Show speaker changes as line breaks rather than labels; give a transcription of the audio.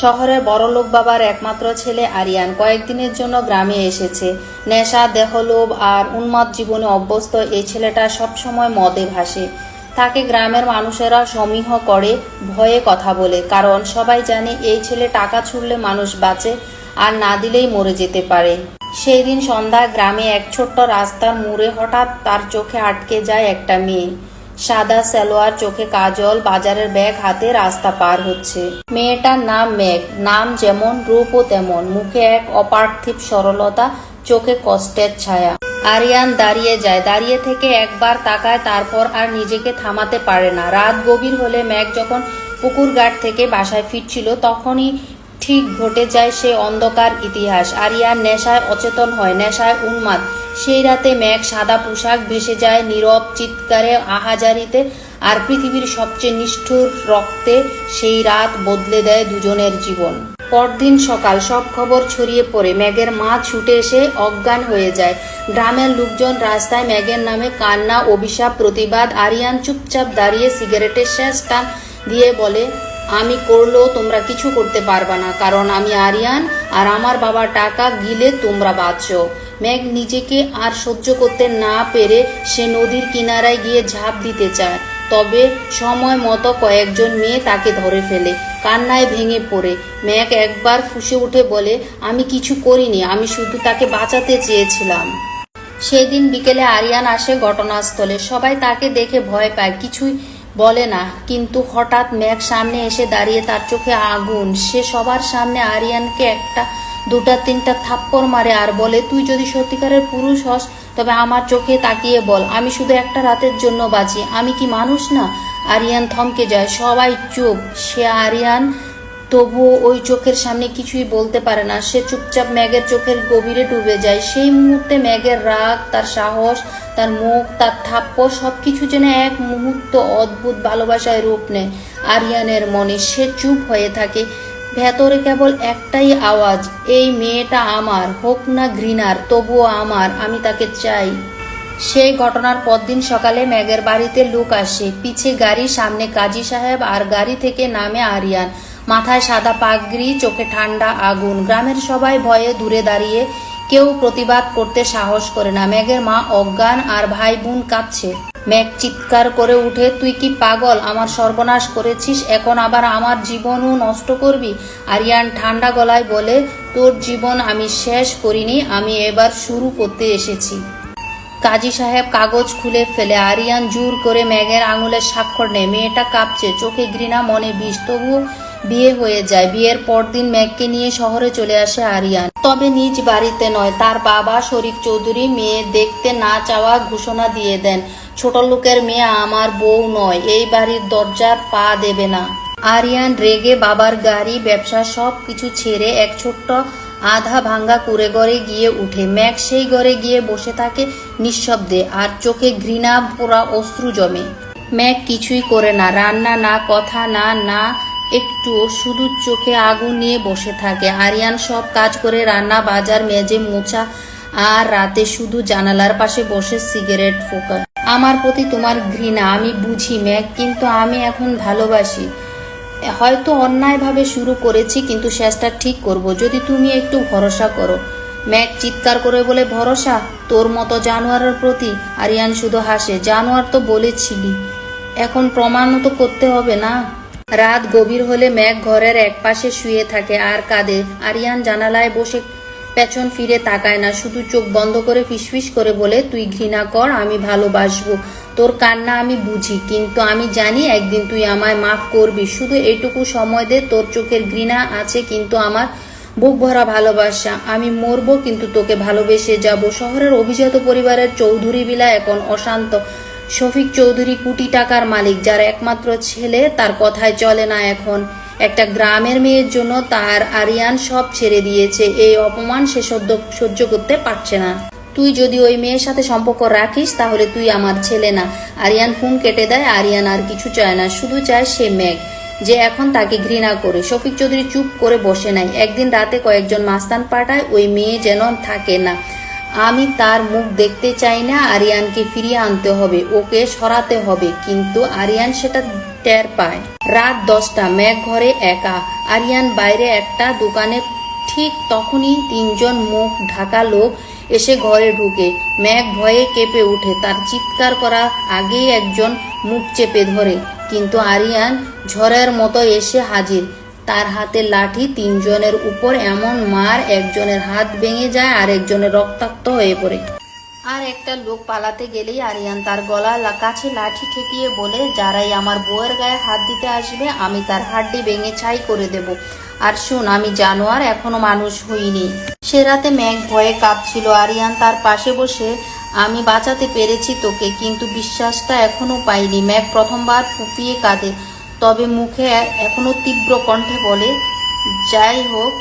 শহরের বড়লোক বাবার একমাত্র ছেলে আরিয়ান কয়েকদিনের জন্য গ্রামে এসেছে। নেশা, দেহলোভ আর উন্মাদ জীবনে অভ্যস্ত এই ছেলেটা সবসময় মদে ভাসে। তাকে গ্রামের মানুষেরা সমীহ করে, ভয়ে কথা বলে, কারণ সবাই জানে এই ছেলে টাকা ছুড়লে মানুষ বাঁচে, আর না দিলেই মরে যেতে পারে। সেই দিন সন্ধ্যায় গ্রামে এক ছোট্ট রাস্তার মোড়ে হঠাৎ তার চোখে আটকে যায় একটা মেয়ে। সাদা সালোয়ার, চোখে কাজল, বাজারের ব্যাগ হাতে রাস্তা পার হচ্ছে। মেয়েটার নাম মেঘ। নাম যেমন, রূপও তেমন। মুখে এক অপার্থিব সরলতা, চোখে কষ্টের ছায়া। আরিয়ান দাঁড়িয়ে যায়, দাঁড়িয়ে থেকে একবার তাকায়, তারপর আর নিজেকে থামাতে পারে না। রাত গভীর হলে মেঘ যখন পুকুর ঘাট থেকে বাসায় ফিরছিল, তখনই ঠিক ঘটে যায় সে অন্ধকার ইতিহাস। আরিয়ান নেশায় অচেতন হয়, নেশায় উন্মাদ। সেই রাতে মেঘ সাদা পোশাক ভেসে যায় নীরব চিৎকারে, আহাজারিতে, আর পৃথিবীর সবচেয়ে নিষ্ঠুর রক্তে সেই রাত বদলে দেয় দুজনের জীবন। পরদিন সকাল, সব খবর ছড়িয়ে পড়ে। মেঘের মা ছুটে এসে অজ্ঞান হয়ে যায়। গ্রামের লোকজন রাস্তায় মেঘের নামে কান্না, অভিশাপ, প্রতিবাদ। আরিয়ান চুপচাপ দাঁড়িয়ে সিগারেটের শেষ টান দিয়ে বলে, আমি করলেও তোমরা কিছু করতে পারবা না, কারণ আমি আরিয়ান, আর আমার বাবার টাকা গিলে তোমরা বাঁচো। মেঘ নিজেকে আর সহ্য করতে না পেরে সে নদীর কিনারায় গিয়ে ঝাঁপ দিতে চায়। তবে সময় মতো কয়েকজন মেয়ে তাকে ধরে ফেলে। কান্নায় ভেঙে পড়ে মেঘ একবার ফুঁসে উঠে বলে, আমি কিছু করিনি, আমি শুধু তাকে বাঁচাতে চেয়েছিলাম। সেদিন বিকেলে আরিয়ান আসে ঘটনাস্থলে। সবাই তাকে দেখে ভয় পায়, কিছুই বলে না। কিন্তু হঠাৎ মেঘ সামনে এসে দাঁড়িয়ে, তার চোখে আগুন। সে সবার সামনে আরিয়ানকে একটা, দুটা, তিনটা থাপ্পড় মারে আর বলে, তুই যদি সত্যিকারের পুরুষ হস তবে আমার চোখে তাকিয়ে বল, আমি শুধু একটা রাতের জন্য বাঁচি। আমি কি মানুষ না? আরিয়ান থমকে যায়, সবাই চুপ। সে আরিয়ান তবুও ওই চোখের সামনে কিছুই বলতে পারে না। সে চুপচাপ মেঘের চোখের গভীরে ডুবে যায়। সেই মুহূর্তে মেঘের রাগ, তার সাহস, তার মুখ, তার থাপ্পড়, সবকিছু যেন এক মুহূর্ত অদ্ভুত ভালোবাসায় রূপ নেয় আরিয়ানের মনে। সে চুপ হয়ে থাকে। ভেতরে কেবল একটাই আওয়াজ, এই মেয়েটা আমার, হোক না ঘৃণার, তবুও আমার, আমি তাকে চাই। সেই ঘটনার পরদিন সকালে মেঘের বাড়িতে লোক আসে। পিছে গাড়ি, সামনে কাজী সাহেব, আর গাড়ি থেকে নামে আরিয়ান। মাথায় সাদা পাগড়ি, চোখে ঠান্ডা আগুন। গ্রামের সবাই ভয়ে দূরে দাঁড়িয়ে, কেউ প্রতিবাদ করতে সাহস করে না। মেঘের মা অজ্ঞান, আর ভাই বোন কাঁদছে। মেঘ চিৎকার করে উঠে, তুই কি পাগল? আমার সর্বনাশ করেছিস, এখন আবার আমার জীবনও নষ্ট করবি? আরিয়ান ঠান্ডা গলায় বলে, তোর জীবন আমি শেষ করিনি, আমি এবার শুরু করতে এসেছি। কাজী সাহেব কাগজ খুলে ফেলে। আরিয়ান জোর করে মেঘের আঙুলের স্বাক্ষর নেয়। মেয়েটা কাঁপছে, চোখে ঘৃণা, মনে বিষ। তবুও বিয়ে হয়ে যায়। বিয়ের পরদিন মেঘকে নিয়ে শহরে চলে আসে আরিয়ান। তবে নিজ বাড়িতে নয়। তার বাবা শরীফ চৌধুরী মেয়ে দেখতে না চাওয়া ঘোষণা দিয়ে দেন, ছোট লোকের মেয়ে আমার বউ নয়, এই বাড়ির দরজার পা দেবে না। আরিয়ান রেগে বাবার গাড়ি, ব্যবসা সব কিছু ছেড়ে এক ছোট্ট আধা ভাঙ্গা কুড়ে ঘরে গিয়ে উঠে। মেঘ সেই ঘরে গিয়ে বসে থাকে নিঃশব্দে, আর চোখে ঘৃণা পোড়া অশ্রু জমে। মেঘ কিছুই করে না, রান্না না, কথা না, না একটুও, শুধু চোখে আগুন নিয়ে বসে থাকে। আরিয়ান সব কাজ করে, রান্না, বাজার, মেজে মোছা, আর রাতে শুধু জানালার পাশে বসে সিগারেট ফোঁকায়। আমার প্রতি তোমার ঘৃণা আমি বুঝি মেঘ, কিন্তু আমি এখন ভালোবাসি। হয়তো অন্যায়ভাবে শুরু করেছি, কিন্তু শেষটা ঠিক করব, যদি তুমি একটু ভরসা করো। মেঘ চিৎকার করে বলে, ভরসা তোর মতো জানোয়ারের প্রতি? আরিয়ান শুধু হাসে, জানোয়ার তো বলেছিলি, এখন প্রমাণও তো করতে হবে না। রাত গভীর হলে মেঘ ঘরের এক পাশে শুয়ে থাকে আর কাঁদে। আরিয়ান জানালায় বসে পেছন ফিরে তাকায় না, শুধু চোখ বন্ধ করে ফিসফিস করে বলে, তুই ঘৃণা কর, আমি ভালোবাসবো। তোর কান্না আমি বুঝি, কিন্তু আমি জানি একদিন তুই আমায় মাফ করবি। শুধু এইটুকু সময় দে। তোর চোখের ঘৃণা আছে, কিন্তু আমার বুক ভরা ভালোবাসা। আমি মরবো, কিন্তু তোকে ভালোবেসে যাব। শহরের অভিজাত পরিবারের চৌধুরী বিলা এখন অশান্ত। শফিক চৌধুরী কোটি টাকার মালিক, যার একমাত্র ছেলে, তার কথায় চলে না এখন। একটা গ্রামের মেয়ের জন্য তার আরিয়ান সব ছেড়ে দিয়েছে। এই অপমান সে সহ্য করতে পারছে না। তুই যদি ওই মেয়ের সাথে সম্পর্ক রাখিস, তাহলে তুই আমার ছেলে না। আরিয়ান ফোন কেটে দেয়। আরিয়ান আর কিছু চায় না, শুধু চায় সে মেঘ, যে এখন তাকে ঘৃণা করে। শফিক চৌধুরী চুপ করে বসে নাই। একদিন রাতে কয়েকজন মাস্তান পাঠায়, ওই মেয়ে যেন থাকে না। আমি তার মুখ দেখতে চাই না। আরিয়ানকে ফিরিয়ে আনতে হবে, ওকে সরাতে হবে। কিন্তু আরিয়ান সেটা টের পায়। রাত 10টা, মেঘ ঘরে একা, আরিয়ান বাইরে একটা দোকানে। ঠিক তখনই 3জন মুখ ঢাকা লোক এসে ঘরে ঢুকে। মেঘ ভয়ে কেঁপে ওঠে, তার চিৎকার করার আগেই একজন মুখ চেপে ধরে। কিন্তু আরিয়ান ঝড়ের মতো এসে হাজির, তার হাতে লাঠি। 3জনের উপর এমন মার, একজনের হাত ভেঙে যায় আর একজনের রক্তাক্ত হয়ে পড়ে। আর একটা লোক পালাতে গেলেই আরিয়ান তার গলার কাছে লাঠি ঠেকিয়ে বলে, যারাই আমার বউয়ের গায়ে হাত দিতে আসবে আমি তার হাড্ডি ভেঙে ছাই করে দেব। আর শুন, আমি জানোয়ার, এখনো মানুষ হইনি। সে রাতে মেঘ ভয়ে কাঁপছিল। আরিয়ান তার পাশে বসে, আমি বাঁচাতে পেরেছি তোকে, কিন্তু বিশ্বাসটা এখনো পাইনি। মেঘ প্রথমবার ফুঁপিয়ে কাঁদে, তবে মুখে এখনো তীব্র কণ্ঠে বলে, যাই হোক